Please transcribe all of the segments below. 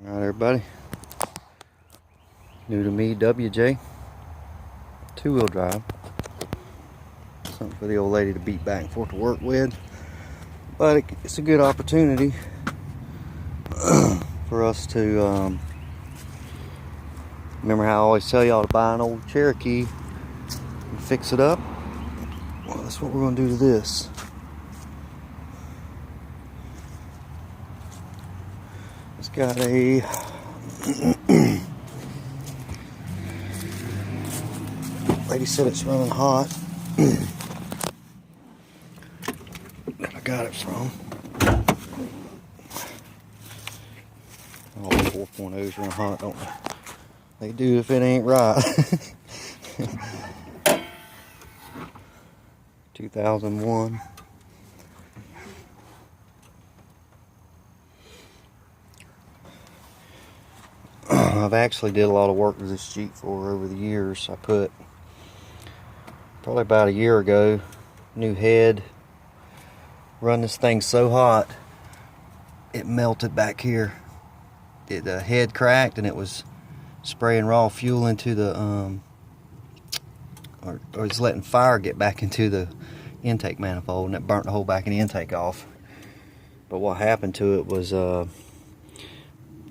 Alright everybody, new to me, WJ, two-wheel drive, something for the old lady to beat back and forth to work with, but it's a good opportunity for us to, remember how I always tell y'all to buy an old Cherokee and fix it up? Well, that's what we're going to do to this. It's got a lady said it's running hot. That I got it from. All 4.0s run hot, don't they? They do if it ain't right. 2001. I've actually did a lot of work with this Jeep for over the years. I put, probably about a year ago, new head. Run this thing so hot, it melted back here. The head cracked and it was spraying raw fuel into the, or it's letting fire get back into the intake manifold, and it burnt the whole back of the intake off. But what happened to it was,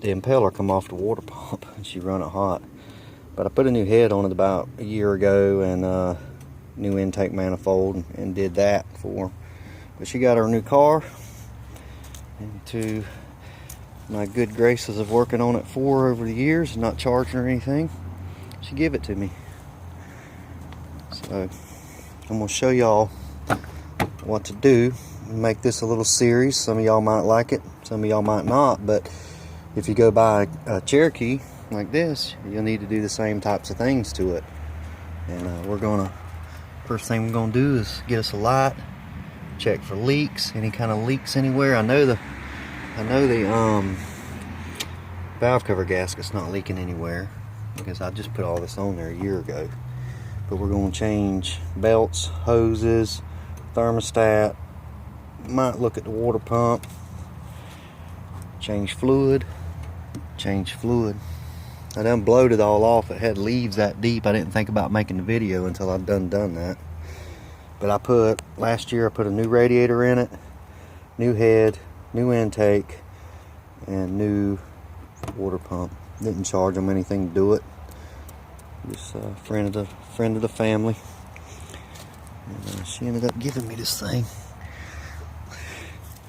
the impeller come off the water pump and she run it hot. But I put a new head on it about a year ago and new intake manifold and did that for her. But she got her new car, and to my good graces of working on it for her over the years and not charging her anything, she gave it to me. So I'm going to show y'all what to do and make this a little series. Some of y'all might like it, some of y'all might not, but if you go buy a Cherokee like this, you'll need to do the same types of things to it. And first thing we're gonna do is get us a light, check for leaks, any kind of leaks anywhere. I know the valve cover gasket's not leaking anywhere because I just put all this on there a year ago. But we're gonna change belts, hoses, thermostat, might look at the water pump, change fluid. I done blowed it all off. It had leaves that deep. I didn't think about making the video until I'd done that. But last year I put a new radiator in it, new head, new intake, and new water pump. Didn't charge them anything to do it. Just a friend of the family. And she ended up giving me this thing.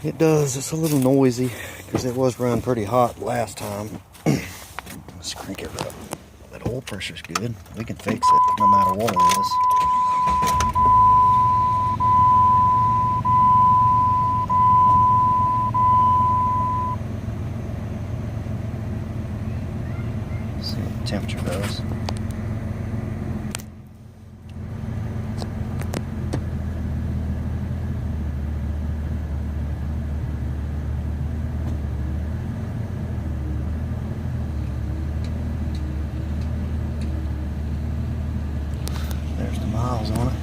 It's a little noisy because it was run pretty hot last time. Let's crank it up. That oil pressure's good. We can fix it no matter what it is. See what the temperature does. There's the miles on it.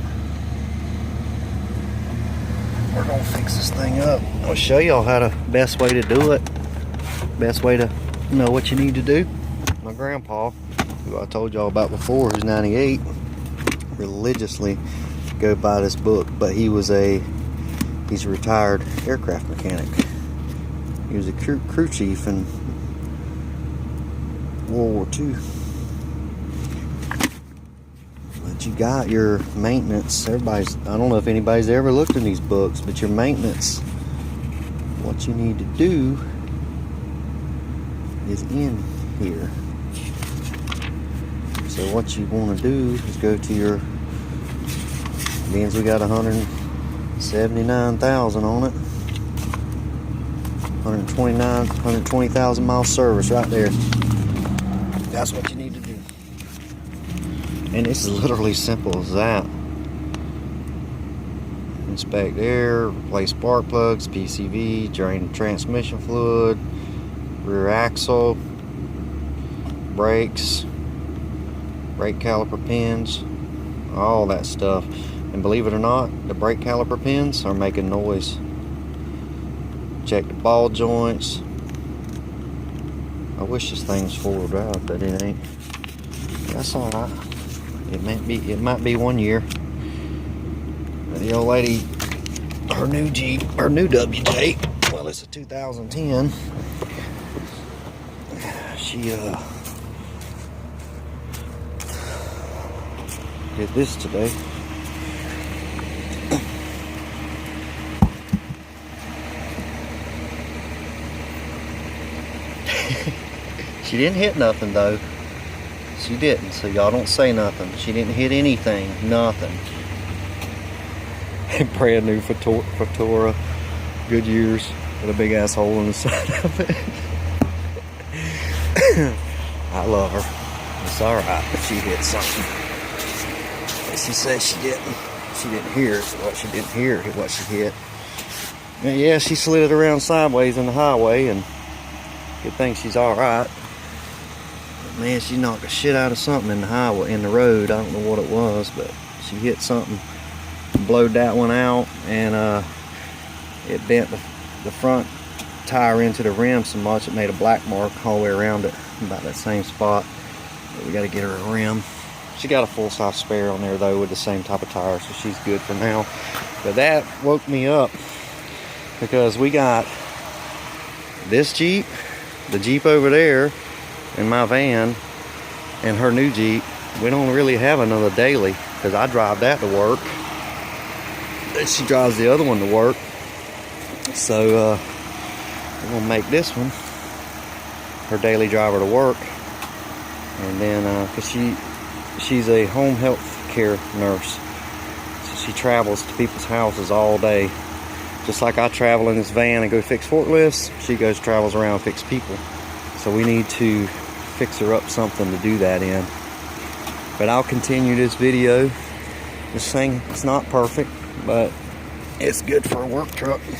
We're gonna fix this thing up. I'll show y'all how the best way to do it. Best way to know what you need to do. My grandpa, who I told y'all about before, who's 98, religiously go by this book, but he's a retired aircraft mechanic. He was a crew chief in World War II. But you got your maintenance. I don't know if anybody's ever looked in these books, but your maintenance, what you need to do is in here. So what you want to do is go to your, means we got 179,000 on it. 120,000 mile service right there. That's what you need to do. And it's literally simple as that. Inspect air, replace spark plugs, PCV, drain transmission fluid, rear axle, brakes, brake caliper pins, all that stuff. And believe it or not, the brake caliper pins are making noise. Check the ball joints, I wish this thing was 4-wheel drive, but it ain't. That's alright. It might be 1 year. The old lady, her new Jeep, her new WJ, well, it's a 2010. She did this today. She didn't hit nothing though. She didn't, so y'all don't say nothing. She didn't hit anything, nothing. Brand new Fedora, Goodyears, with a big ass hole in the side of it. I love her. It's alright if she hit something. But she says she didn't. She didn't hear what she didn't hear what she hit. And yeah, she slid around sideways in the highway, and good thing she's alright. Man, she knocked the shit out of something in the highway, in the road. I don't know what it was, but she hit something, blowed that one out, and it bent the front tire into the rim so much it made a black mark all the way around it, about that same spot. But we got to get her a rim. She got a full-size spare on there though with the same type of tire, so she's good for now. But that woke me up because we got this Jeep, the Jeep over there, in my van, and her new Jeep. We don't really have another daily because I drive that to work. She drives the other one to work. So we're gonna make this one her daily driver to work. And then cause she's a home health care nurse, so she travels to people's houses all day. Just like I travel in this van and go fix forklifts, she travels around and fix people. So we need to fix her up something to do that in. But I'll continue this video. This thing, it's not perfect, but it's good for a work truck. It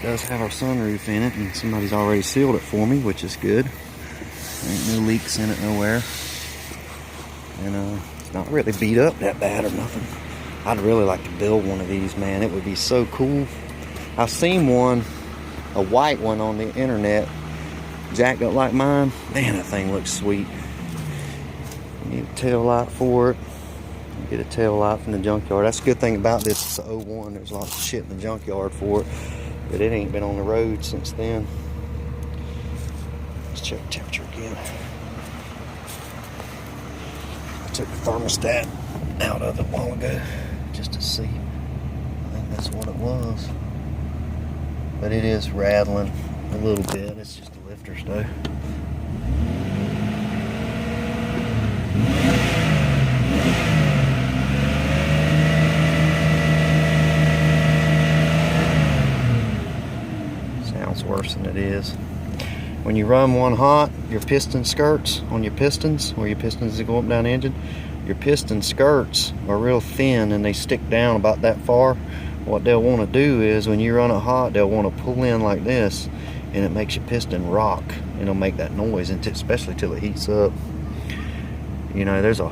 does have our sunroof in it, and somebody's already sealed it for me, which is good. There ain't no leaks in it nowhere. And it's not really beat up that bad or nothing. I'd really like to build one of these, man. It would be so cool. I've seen one, a white one on the internet, jacked up like mine. Man, that thing looks sweet. You need a tail light for it. Get a tail light from the junkyard. That's a good thing about this. It's a 01. There's lots of shit in the junkyard for it, but it ain't been on the road since then. Let's check the temperature again. I took the thermostat out of it a while ago just to see. I think that's what it was. But it is rattling a little bit. It's just the lifters though. Sounds worse than it is. When you run one hot, your piston skirts on your pistons, where your pistons go up down the engine, your piston skirts are real thin and they stick down about that far. What they'll want to do is when you run it hot, they'll want to pull in like this, and it makes your piston rock, and it'll make that noise, especially till it heats up. You know,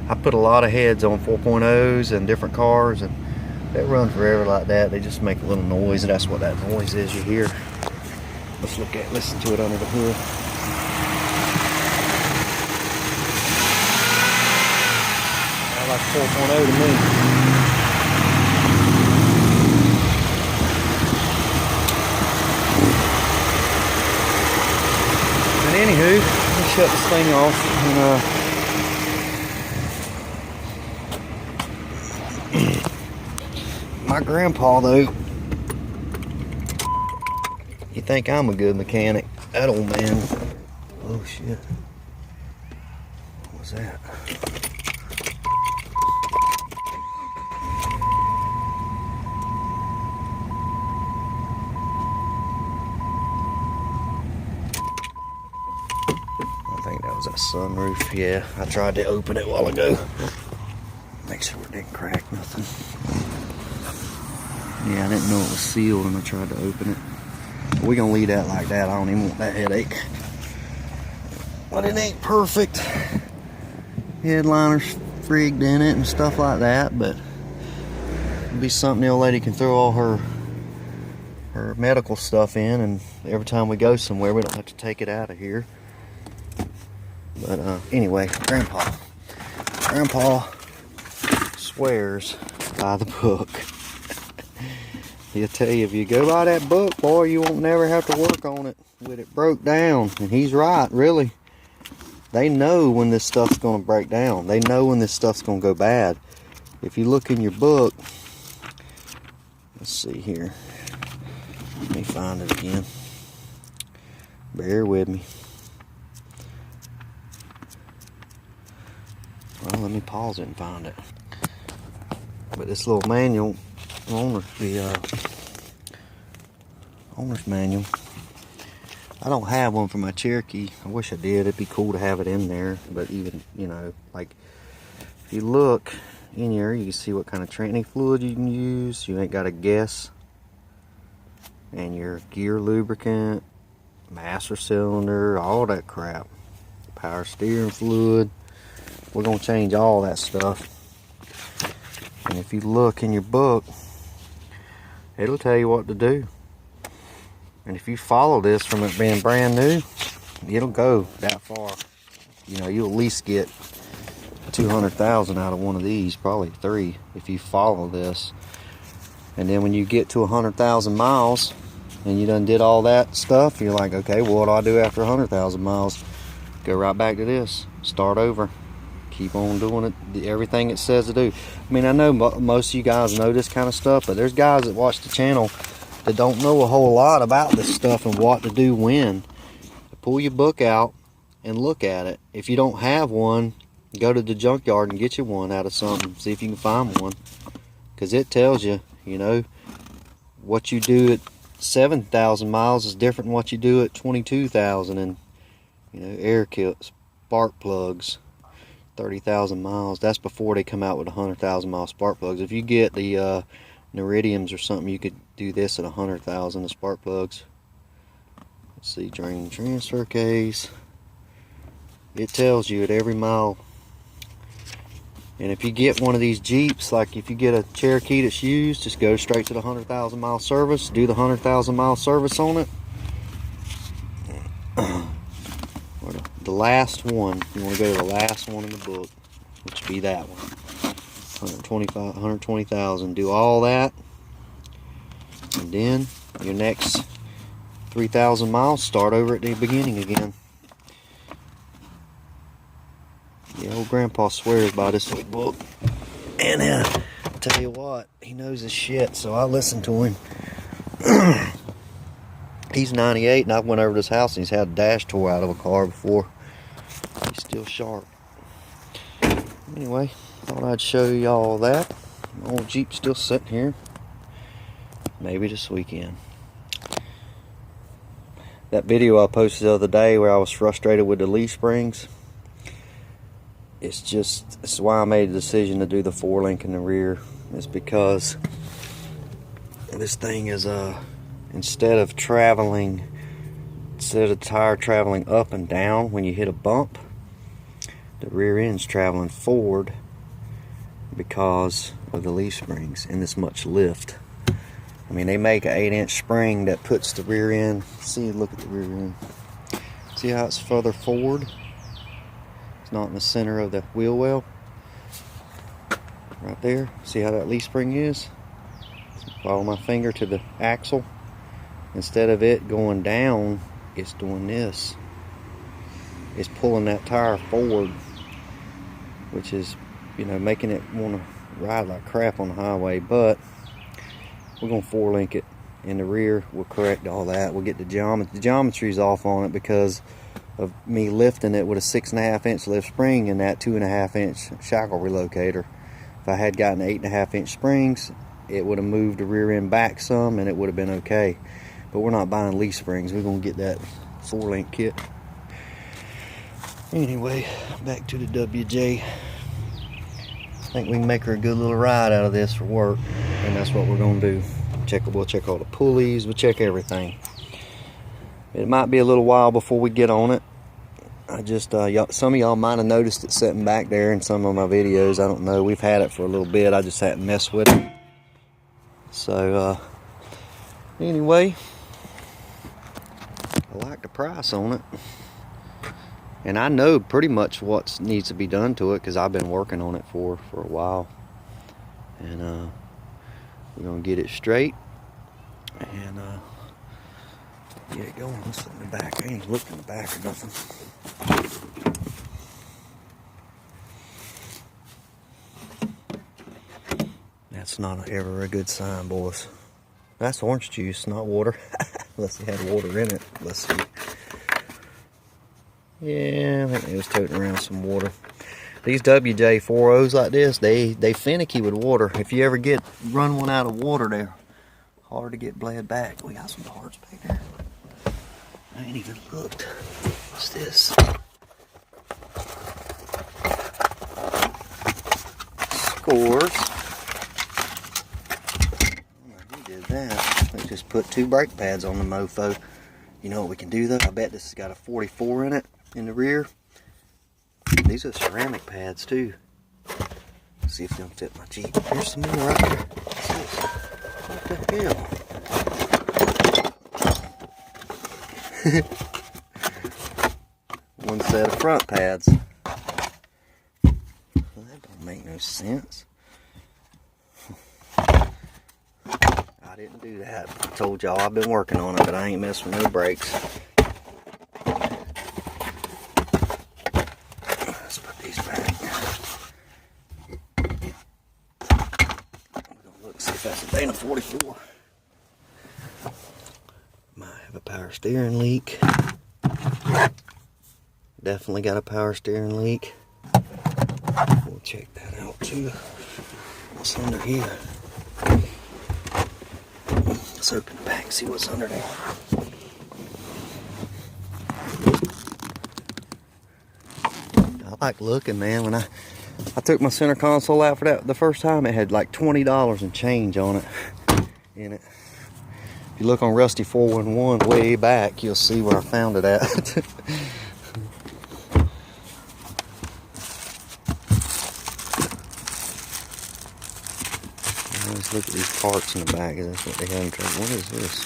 I put a lot of heads on 4.0s and different cars, and they run forever like that. They just make a little noise, and that's what that noise is you hear. Let's listen to it under the hood. I like 4.0 to me. But anywho, let's shut this thing off and my grandpa though, you think I'm a good mechanic. That old man, oh shit, what was that? I think that was that sunroof. Yeah, I tried to open it a while ago. Make sure it didn't crack nothing. Yeah, I didn't know it was sealed and I tried to open it. We're gonna leave that like that. I don't even want that headache. But it ain't perfect. Headliner's frigged in it and stuff like that, but it'll be something the old lady can throw all her her medical stuff in, and every time we go somewhere we don't have to take it out of here. But anyway, Grandpa swears by the book. He'll tell you, if you go by that book, boy, you won't never have to work on it with it broke down. And he's right, really. They know when this stuff's going to break down. They know when this stuff's going to go bad. If you look in your book, let's see here. Let me find it again. Bear with me. Well, let me pause it and find it. But this little manual, owner's manual, I don't have one for my Cherokee. I wish I did. It'd be cool to have it in there. But even, you know, like, if you look in here, you can see what kind of tranny fluid you can use. You ain't got to guess. And your gear lubricant, master cylinder, all that crap. Power steering fluid. We're going to change all that stuff. And if you look in your book, it'll tell you what to do. And if you follow this from it being brand new, it'll go that far. You know, you'll at least get 200,000 out of one of these, probably 3, if you follow this. And then when you get to 100,000 miles and you done did all that stuff, you're like, okay, well, what do I do after 100,000 miles? Go right back to this, start over, keep on doing it, everything it says to do. I mean, I know most of you guys know this kind of stuff, but there's guys that watch the channel that don't know a whole lot about this stuff and what to do when. Pull your book out and look at it. If you don't have one, go to the junkyard and get you one out of something. See if you can find one, because it tells you, you know, what you do at 7,000 miles is different than what you do at 22,000. And, you know, air kits, spark plugs, 30,000 miles. That's before they come out with 100,000 mile spark plugs. If you get the Neridiums or something, you could do this at 100,000 of spark plugs. Let's see, drain transfer case. It tells you at every mile. And if you get one of these Jeeps, like if you get a Cherokee that's used, just go straight to the 100,000 mile service, do the 100,000 mile service on it. Or the last one, you want to go to the last one in the book, which would be that one. 120,000. Do all that, and then your next 3,000 miles, start over at the beginning again. Yeah, old Grandpa swears by this little book, and I tell you what, he knows his shit, so I listen to him. He's 98, and I went over to his house, and he's had a dash tore out of a car before. He's still sharp. Anyway, thought I'd show y'all that. My old Jeep's still sitting here. Maybe this weekend. That video I posted the other day where I was frustrated with the leaf springs, it's why I made the decision to do the 4-link in the rear. It's because this thing is instead of the tire traveling up and down when you hit a bump, the rear end's traveling forward because of the leaf springs and this much lift. I mean, they make an 8-inch spring that puts the rear end. See, look at the rear end. See how it's further forward? It's not in the center of the wheel well. Right there. See how that leaf spring is? Follow my finger to the axle. Instead of it going down, it's doing this. It's pulling that tire forward, which is, you know, making it want to ride like crap on the highway. But we're going to 4-link it in the rear. We'll correct all that. We'll get the geometry's off on it because of me lifting it with a 6.5-inch lift spring and that 2.5-inch shackle relocator. If I had gotten 8.5-inch springs, it would have moved the rear end back some and it would have been okay. But we're not buying leaf springs. We're going to get that 4-link kit. Anyway, back to the WJ. I think we can make her a good little ride out of this for work, and that's what we're going to do. We'll check all the pulleys, we'll check everything. It might be a little while before we get on it. I just, some of y'all might have noticed it sitting back there in some of my videos. I don't know. We've had it for a little bit. I just hadn't messed with it. So, Anyway, I like the price on it. And I know pretty much what needs to be done to it because I've been working on it for a while. And we're going to get it straight and get it going. Let's look in the back. I ain't looked in the back or nothing. That's not ever a good sign, boys. That's orange juice, not water. Unless it had water in it. Let's see. Yeah, I think they was toting around some water. These WJ-40s like this, they finicky with water. If you ever run one out of water, they're hard to get bled back. We got some parts back there. I ain't even looked. What's this? Scores. Who did that? Let's just put 2 brake pads on the mofo. You know what we can do though? I bet this has got a 44 in it. In the rear. These are ceramic pads too. Let's see if they'll fit my Jeep. Here's some more right there. What's this? What the hell? One set of front pads. Well, that don't make no sense. I didn't do that. I told y'all I've been working on it, but I ain't messing with no brakes. That's a Dana 44. Might have a power steering leak. Definitely got a power steering leak. We'll check that out too. What's under here? Let's open the back and see what's under there. I like looking, man. When I took my center console out for that the first time, it had like $20 and change on it. In it. If you look on Rusty 411 way back, you'll see where I found it at. Let's look at these parts in the back. That's what they have in trouble. What is this?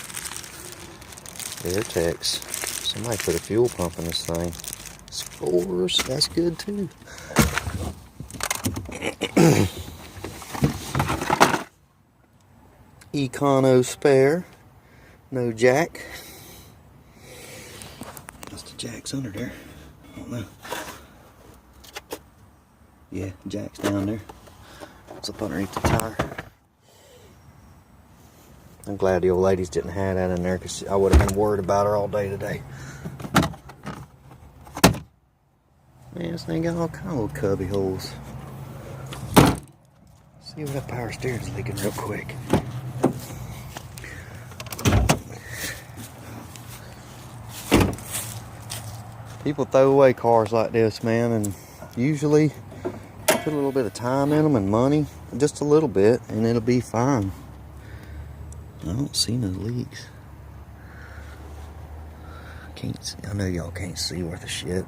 Airtex. Somebody put a fuel pump in this thing. Scores. That's good too. Econo spare, no jack. That's the jack's under there. I don't know. Yeah, jack's down there. It's up underneath the tire. I'm glad the old ladies didn't have that in there because I would have been worried about her all day today. Man, this thing got all kind of little cubby holes. See if that power steering's leaking real quick. People throw away cars like this, man, and usually put a little bit of time in them and money, just a little bit, and it'll be fine. I don't see no leaks. Can't see. I know y'all can't see worth a shit.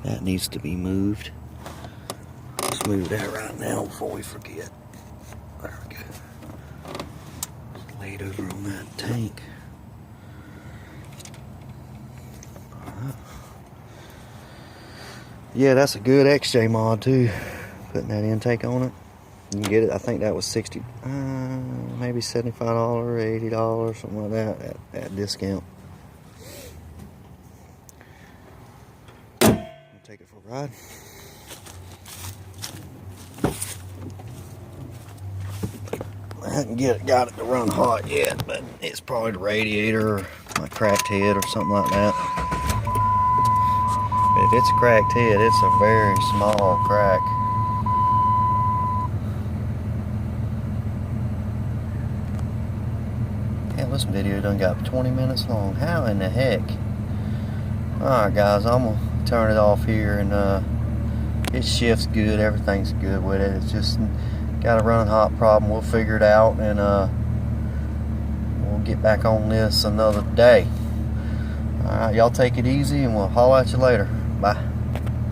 That needs to be moved. Let's move that right now before we forget. There we go. Just lay it over on that tank. Yeah, that's a good XJ mod too. Putting that intake on it. You can get it, I think that was 60, maybe $75, $80, something like that at discount. I'll take it for a ride. I haven't got it to run hot yet, but it's probably the radiator or my cracked head or something like that. But if it's a cracked head, it's a very small crack. Damn, this video done got 20 minutes long. How in the heck? Alright guys, I'm gonna turn it off here, and it shifts good, everything's good with it. It's just got a run hot problem. We'll figure it out, and we'll get back on this another day. Alright, y'all take it easy, and we'll holler at you later. Bye.